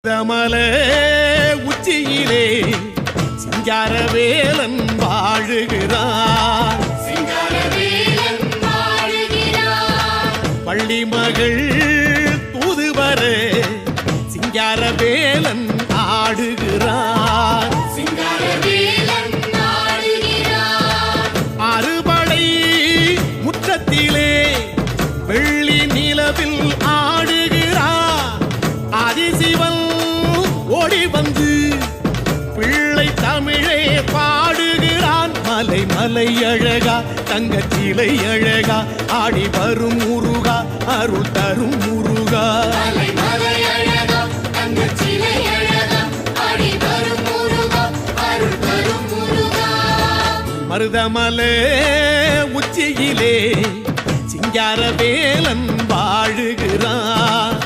தமலே உச்சியிலே சிங்காரவேலன் வாழுகிறான். பள்ளி மகள் தூதுவர சிங்காரவேலன் ஆடுகிறான். அறுபடை முற்றத்திலே வெள்ளி நிலவில் ஆடுகிறான். அதிசிவன் ஓடி வந்து பிள்ளை தமிழே பாடுகிறான். மலை மலை அழகா தங்கச்சிலை அழகா ஆடி வரும் முருகா அருள் தரும் முருகா. மருதமலை உச்சியிலே சிங்காரவேலன் வாழுகிறான்.